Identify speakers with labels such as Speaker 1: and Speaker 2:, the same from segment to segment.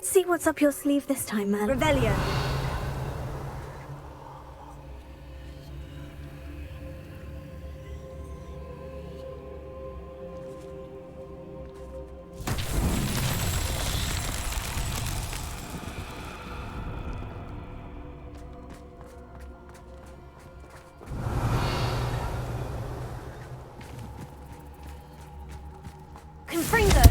Speaker 1: Let's see what's up your sleeve this time, Merlin.
Speaker 2: Revelio. Confringo.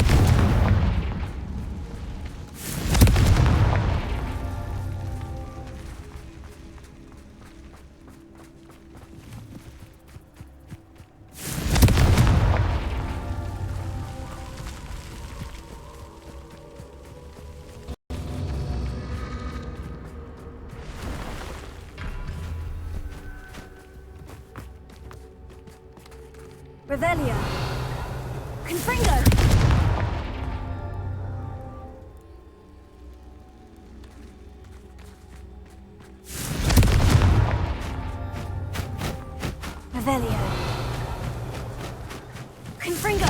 Speaker 2: Revelio. Confringo. Revelio. Confringo.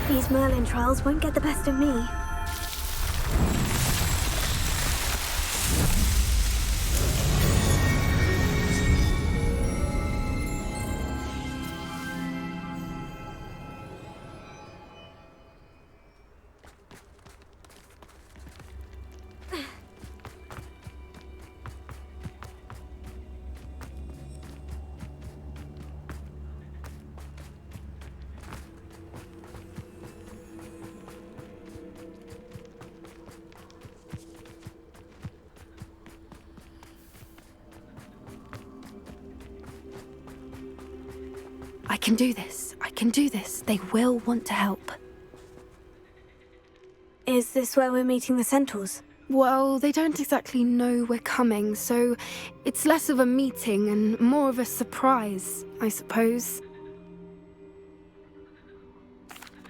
Speaker 1: These Merlin trials won't get the best of me.
Speaker 3: I can do this. I can do this. They will want to help.
Speaker 1: Is this where we're meeting the centaurs?
Speaker 3: Well, they don't exactly know we're coming, so it's less of a meeting and more of a surprise, I suppose.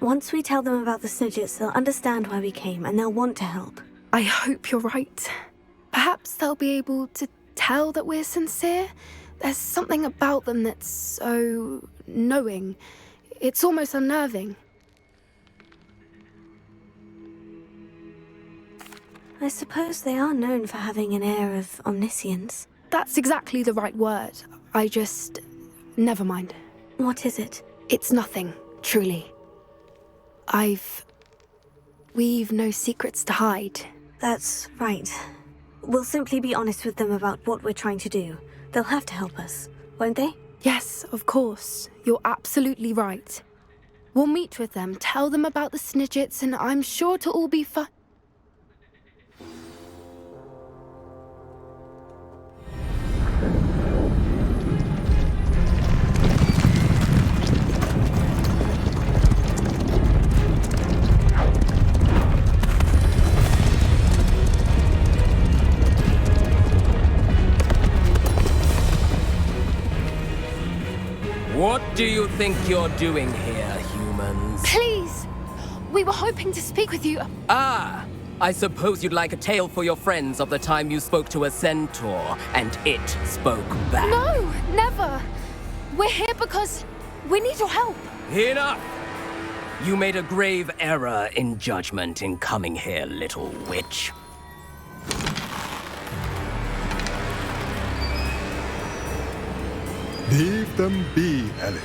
Speaker 1: Once we tell them about the Snidgets, they'll understand why we came and they'll want to help.
Speaker 3: I hope you're right. Perhaps they'll be able to tell that we're sincere. There's something about them that's so knowing. It's almost unnerving.
Speaker 1: I suppose they are known for having an air of omniscience.
Speaker 3: That's exactly the right word. Never mind.
Speaker 1: What is it?
Speaker 3: It's nothing, truly. We've no secrets to hide.
Speaker 1: That's right. We'll simply be honest with them about what we're trying to do. They'll have to help us, won't they?
Speaker 3: Yes, of course. You're absolutely right. We'll meet with them, tell them about the Snidgets, and I'm sure to all be fine.
Speaker 4: What do you think you're doing here, humans?
Speaker 3: Please! We were hoping to speak with you.
Speaker 4: Ah! I suppose you'd like a tale for your friends of the time you spoke to a centaur, and it spoke back.
Speaker 3: No, never! We're here because we need your help.
Speaker 4: Enough! You made a grave error in judgment in coming here, little witch.
Speaker 5: Leave them be, Alec.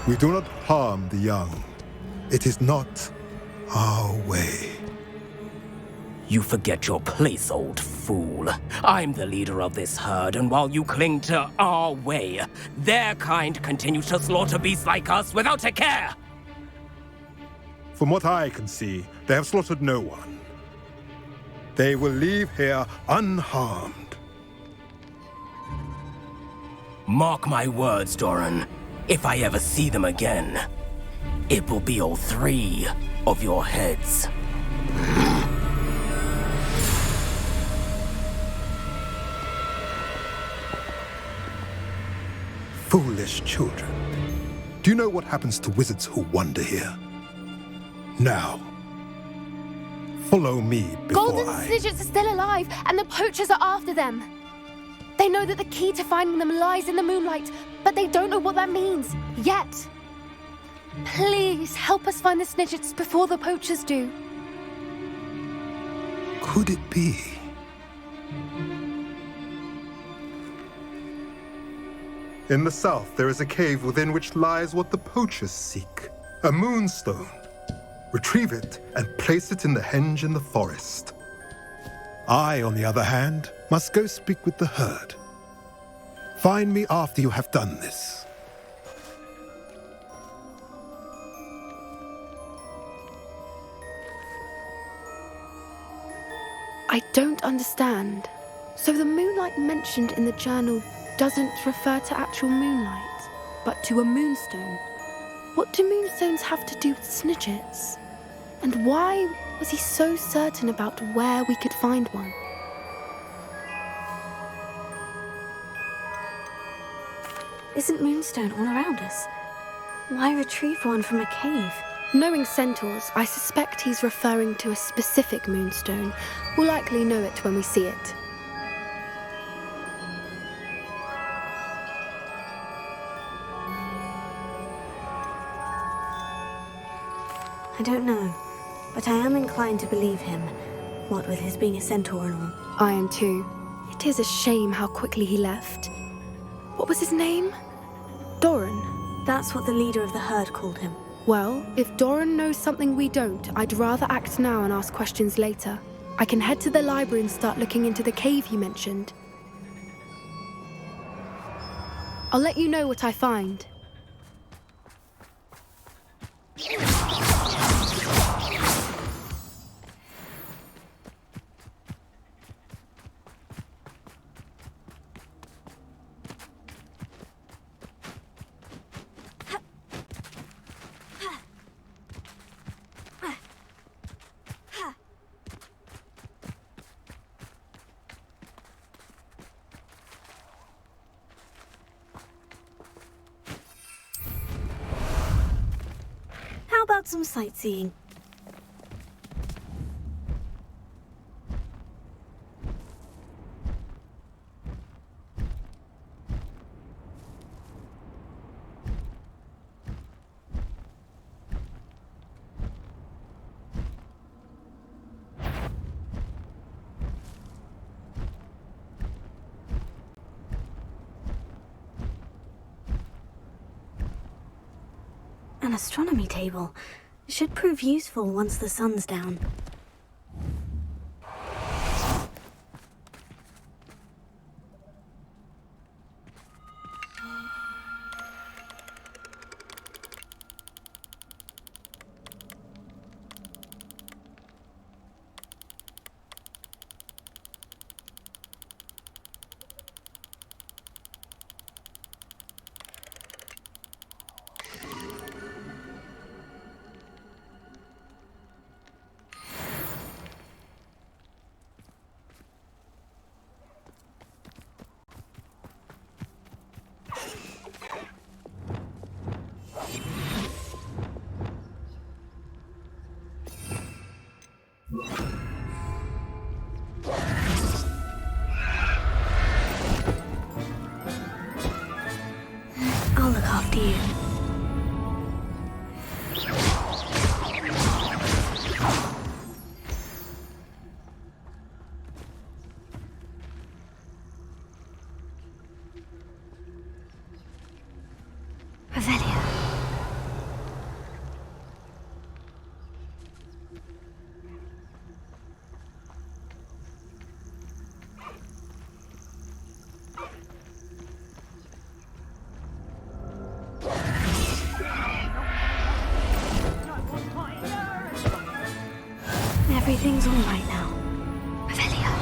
Speaker 5: We do not harm the young. It is not our way.
Speaker 4: You forget your place, old fool. I'm the leader of this herd, and while you cling to our way, their kind continue to slaughter beasts like us without a care!
Speaker 5: From what I can see, they have slaughtered no one. They will leave here unharmed.
Speaker 4: Mark my words, Doran. If I ever see them again, it will be all 3 of your heads.
Speaker 5: Foolish children. Do you know what happens to wizards who wander here? Now, follow me before
Speaker 3: Golden Snidgets are still alive, and the poachers are after them. They know that the key to finding them lies in the moonlight, but they don't know what that means, yet. Please, help us find the Snidgets before the poachers do.
Speaker 5: Could it be? In the south, there is a cave within which lies what the poachers seek. A moonstone. Retrieve it and place it in the henge in the forest. I, on the other hand, must go speak with the herd. Find me after you have done this.
Speaker 3: I don't understand. So the moonlight mentioned in the journal doesn't refer to actual moonlight, but to a moonstone. What do moonstones have to do with Snidgets? And why was he so certain about where we could find one?
Speaker 1: Isn't Moonstone all around us? Why retrieve one from a cave?
Speaker 3: Knowing centaurs, I suspect he's referring to a specific moonstone. We'll likely know it when we see it.
Speaker 1: I don't know, but I am inclined to believe him, what with his being a centaur and all.
Speaker 3: I am too. It is a shame how quickly he left. What was his name? Doran.
Speaker 1: That's what the leader of the herd called him.
Speaker 3: Well, if Doran knows something we don't, I'd rather act now and ask questions later. I can head to the library and start looking into the cave you mentioned. I'll let you know what I find.
Speaker 1: How about some sightseeing? An astronomy table. Should prove useful once the sun's down. I'll look after you. Revelia. Everything's all right now. Revelia.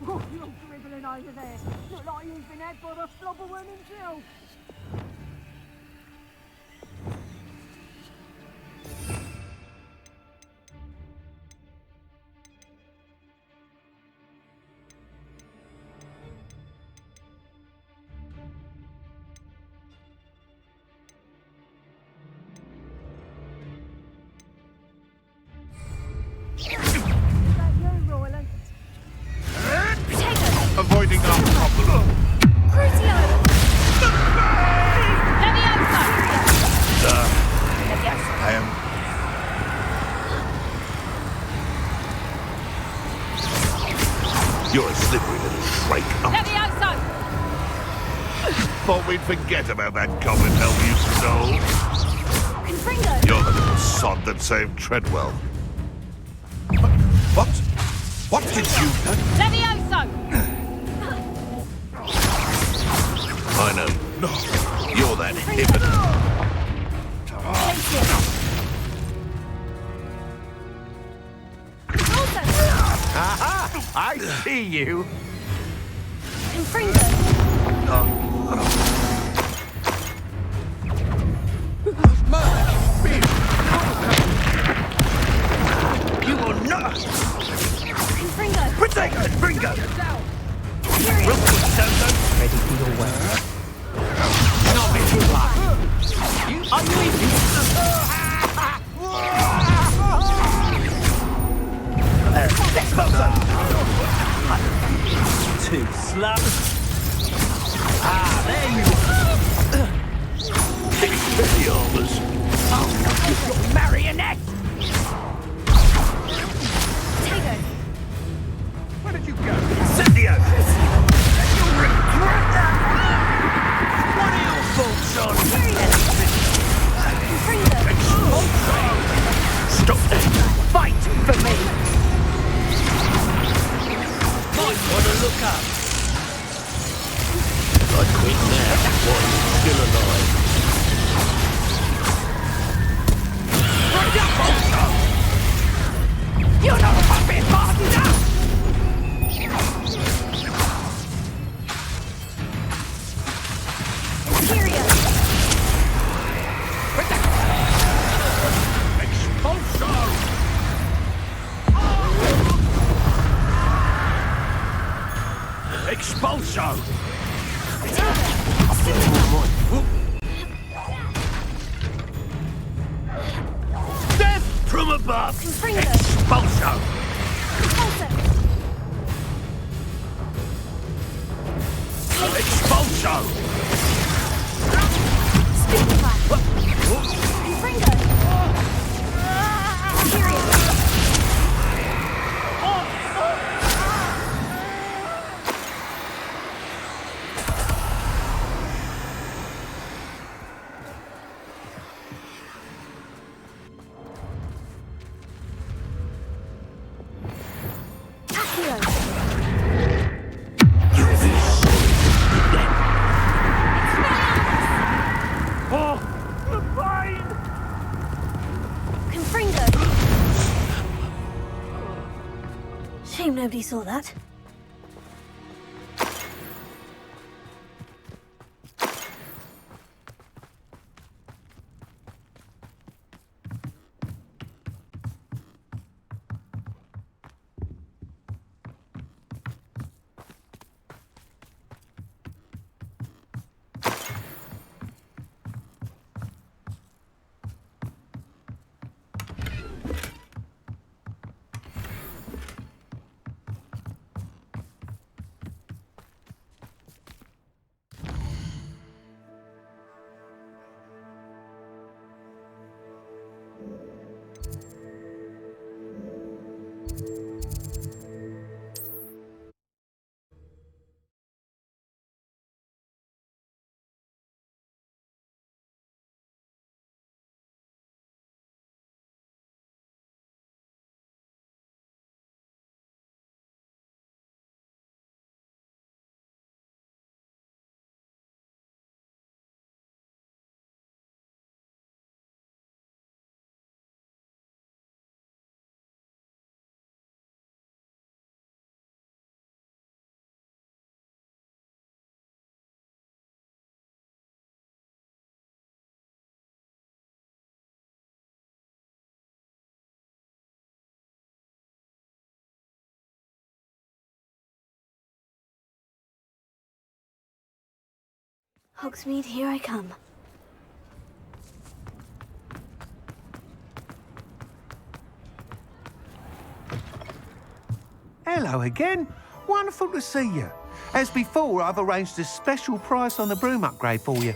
Speaker 6: Oh, you're dribbling over there. Look like you've been had by the flobberworm himself.
Speaker 7: Avoiding our problem.
Speaker 2: Crucio! Leviosa!
Speaker 7: I am. You're a slippery little shrike.
Speaker 2: Leviosa!
Speaker 7: Thought we'd forget about that common help you stole.
Speaker 2: Confringo!
Speaker 7: You're the little sod that saved Treadwell. What? What did you do?
Speaker 2: Levioso!
Speaker 7: I know. No. You're that hippie. Aha! I see you.
Speaker 2: Confringo!
Speaker 7: You will not.
Speaker 2: Confringo!
Speaker 7: Protect us, Bringo. We'll put Santo ready for your weapon. Not be too hot. Are you easy? too slow. Ah, there you are. Expelliarmus.
Speaker 4: Oh, you marionette!
Speaker 2: Tego.
Speaker 7: Where did you go? Incendio! You'll regret that! What are your thoughts on... Stop there! Fight for me! Might want to look up. I quit now while you're still alive.
Speaker 4: Right up, Bolto! You're not a puppet master!
Speaker 2: Interior.
Speaker 7: Expulso! Expulso! Death from above!
Speaker 2: Confringo.
Speaker 7: Expulso!
Speaker 2: Repulsor.
Speaker 7: Expulso!
Speaker 2: Stupefy. Confringo. Interior. Accio.
Speaker 7: Oh, the pain!
Speaker 2: Confringo.
Speaker 1: Shame nobody saw that. Hogsmeade, here I come.
Speaker 8: Hello again. Wonderful to see you. As before, I've arranged a special price on the broom upgrade for you.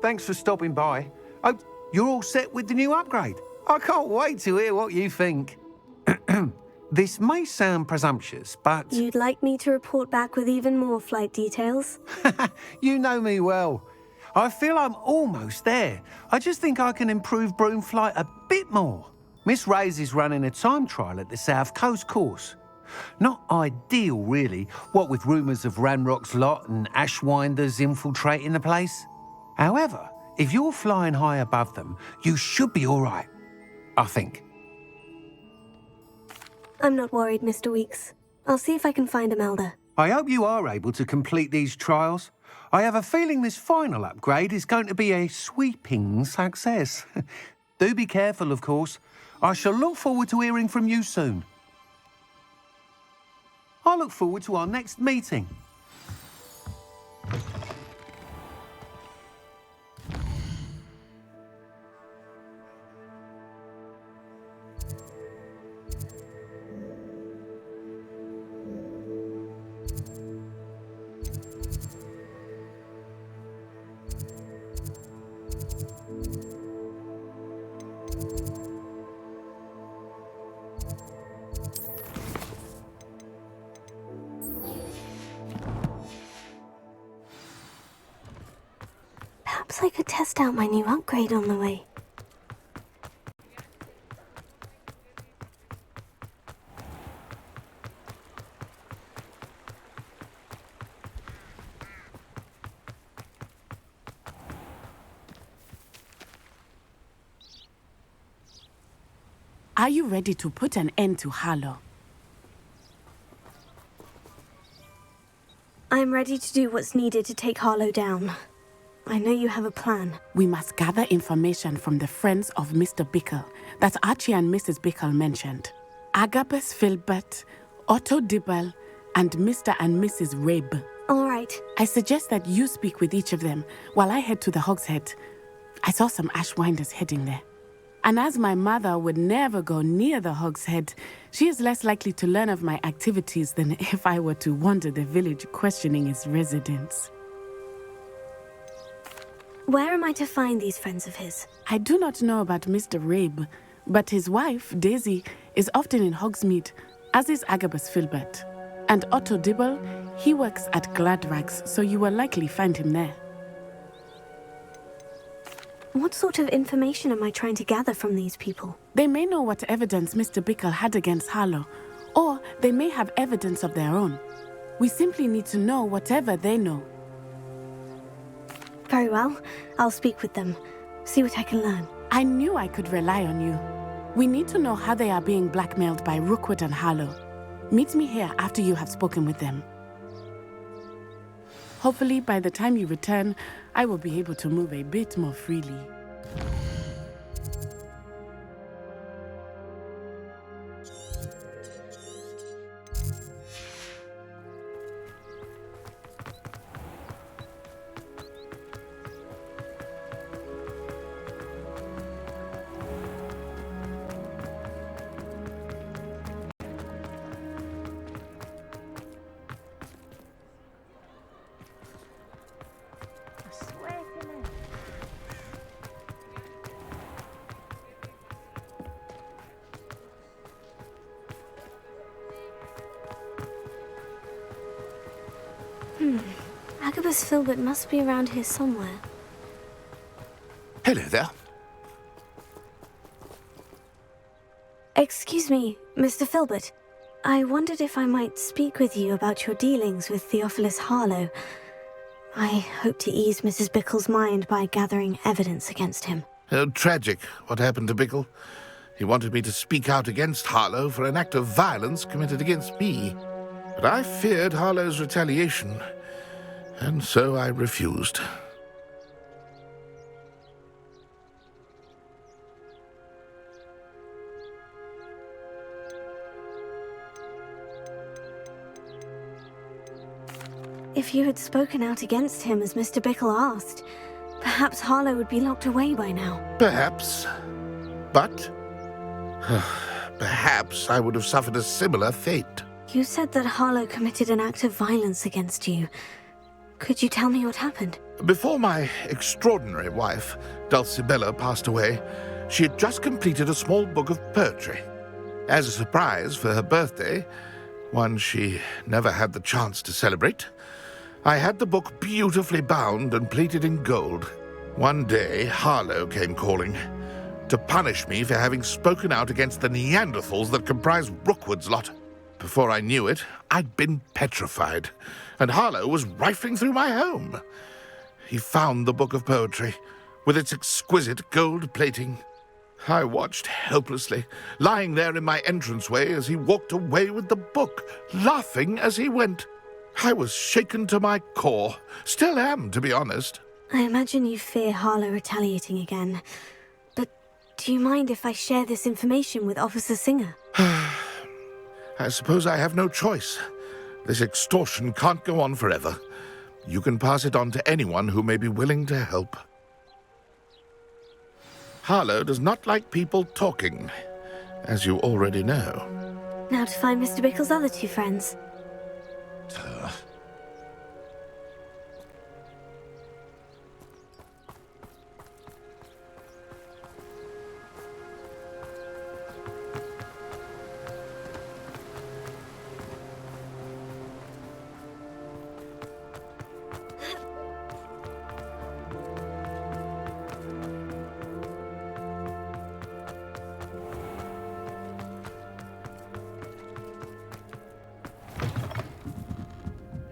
Speaker 8: Thanks for stopping by. Oh, you're all set with the new upgrade. I can't wait to hear what you think. This may sound presumptuous, but...
Speaker 1: You'd like me to report back with even more flight details?
Speaker 8: You know me well. I feel I'm almost there. I just think I can improve broom flight a bit more. Miss Ray's is running a time trial at the South Coast course. Not ideal, really, what with rumours of Ranrock's lot and Ashwinders infiltrating the place. However, if you're flying high above them, you should be all right, I think.
Speaker 1: I'm not worried, Mr. Weeks. I'll see if I can find Imelda.
Speaker 8: I hope you are able to complete these trials. I have a feeling this final upgrade is going to be a sweeping success. Do be careful, of course. I shall look forward to hearing from you soon. I look forward to our next meeting.
Speaker 1: Perhaps I could test out my new upgrade on the way.
Speaker 9: Are you ready to put an end to Harlow?
Speaker 1: I'm ready to do what's needed to take Harlow down. I know you have a plan.
Speaker 9: We must gather information from the friends of Mr. Bickle that Archie and Mrs. Bickle mentioned. Agabus Filbert, Otto Dibble, and Mr. and Mrs. Rabe.
Speaker 1: All right.
Speaker 9: I suggest that you speak with each of them while I head to the Hogshead. I saw some Ashwinders heading there. And as my mother would never go near the Hogshead, she is less likely to learn of my activities than if I were to wander the village questioning its residents.
Speaker 1: Where am I to find these friends of his?
Speaker 9: I do not know about Mr. Rabe, but his wife, Daisy, is often in Hogsmeade, as is Agabus Filbert. And Otto Dibble, he works at Gladrags, so you will likely find him there.
Speaker 1: What sort of information am I trying to gather from these people?
Speaker 9: They may know what evidence Mr. Bickle had against Harlow, or they may have evidence of their own. We simply need to know whatever they know.
Speaker 1: Very well. I'll speak with them. See what I can learn.
Speaker 9: I knew I could rely on you. We need to know how they are being blackmailed by Rookwood and Harlow. Meet me here after you have spoken with them. Hopefully, by the time you return, I will be able to move a bit more freely.
Speaker 1: Agabus Filbert must be around here somewhere.
Speaker 7: Hello there.
Speaker 1: Excuse me, Mr. Filbert. I wondered if I might speak with you about your dealings with Theophilus Harlow. I hope to ease Mrs. Bickle's mind by gathering evidence against him.
Speaker 7: Oh, tragic what happened to Bickle. He wanted me to speak out against Harlow for an act of violence committed against me. But I feared Harlow's retaliation, and so I refused.
Speaker 1: If you had spoken out against him as Mr. Bickle asked, perhaps Harlow would be locked away by now.
Speaker 7: Perhaps. But perhaps I would have suffered a similar fate.
Speaker 1: You said that Harlow committed an act of violence against you. Could you tell me what happened?
Speaker 7: Before my extraordinary wife, Dulcibella, passed away, she had just completed a small book of poetry. As a surprise for her birthday, one she never had the chance to celebrate, I had the book beautifully bound and plated in gold. One day, Harlow came calling to punish me for having spoken out against the Neanderthals that comprise Rookwood's lot. Before I knew it, I'd been petrified, and Harlow was rifling through my home. He found the book of poetry, with its exquisite gold plating. I watched helplessly, lying there in my entranceway as he walked away with the book, laughing as he went. I was shaken to my core. Still am, to be honest.
Speaker 1: I imagine you fear Harlow retaliating again. But do you mind if I share this information with Officer Singer?
Speaker 7: I suppose I have no choice. This extortion can't go on forever. You can pass it on to anyone who may be willing to help. Harlow does not like people talking, as you already know.
Speaker 1: Now to find Mr. Bickle's other two friends.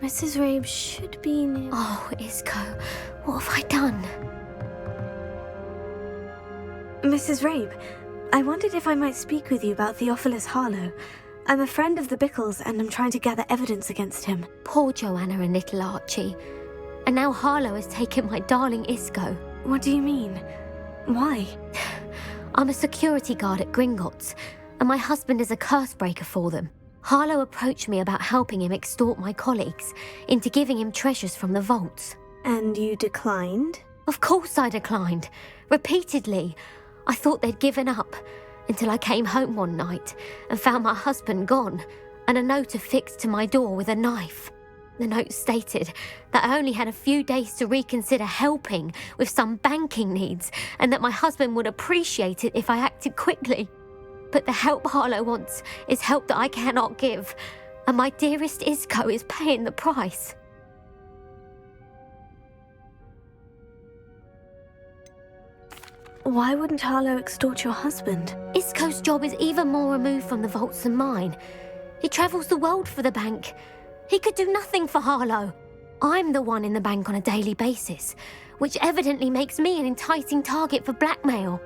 Speaker 1: Mrs. Rabe should be near...
Speaker 10: Oh, Isco, what have I done?
Speaker 1: Mrs. Rabe, I wondered if I might speak with you about Theophilus Harlow. I'm a friend of the Bickles and I'm trying to gather evidence against him.
Speaker 10: Poor Joanna and little Archie. And now Harlow has taken my darling Isco.
Speaker 1: What do you mean? Why?
Speaker 10: I'm a security guard at Gringotts, and my husband is a curse breaker for them. Harlow approached me about helping him extort my colleagues into giving him treasures from the vaults.
Speaker 1: And you declined?
Speaker 10: Of course I declined. Repeatedly. I thought they'd given up, until I came home one night and found my husband gone, and a note affixed to my door with a knife. The note stated that I only had a few days to reconsider helping with some banking needs, and that my husband would appreciate it if I acted quickly. But the help Harlow wants is help that I cannot give, and my dearest Isco is paying the price.
Speaker 1: Why wouldn't Harlow extort your husband?
Speaker 10: Isco's job is even more removed from the vaults than mine. He travels the world for the bank. He could do nothing for Harlow. I'm the one in the bank on a daily basis, which evidently makes me an enticing target for blackmail.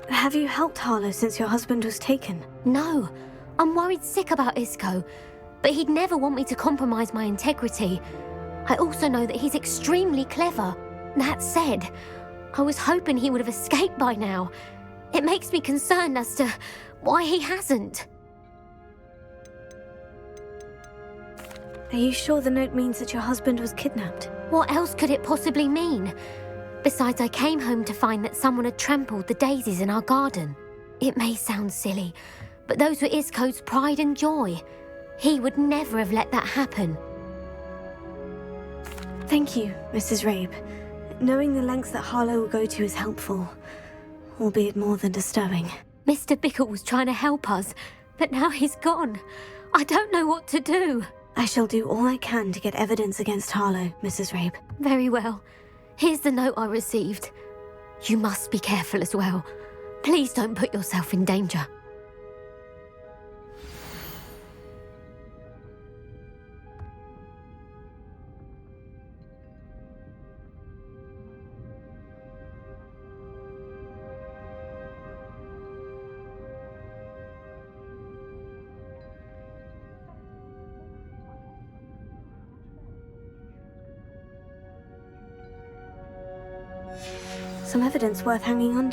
Speaker 1: Have you helped Harlow since your husband was taken?
Speaker 10: No, I'm worried sick about Isco, but he'd never want me to compromise my integrity. I also know that he's extremely clever. That said, I was hoping he would have escaped by now. It makes me concerned as to why he hasn't.
Speaker 1: Are you sure the note means that your husband was kidnapped?
Speaker 10: What else could it possibly mean? Besides, I came home to find that someone had trampled the daisies in our garden. It may sound silly, but those were Isco's pride and joy. He would never have let that happen.
Speaker 1: Thank you, Mrs. Rabe. Knowing the lengths that Harlow will go to is helpful, albeit more than disturbing.
Speaker 10: Mr. Bickle was trying to help us, but now he's gone. I don't know what to do.
Speaker 1: I shall do all I can to get evidence against Harlow, Mrs. Rabe.
Speaker 10: Very well. Here's the note I received. You must be careful as well. Please don't put yourself in danger.
Speaker 1: Some evidence worth hanging on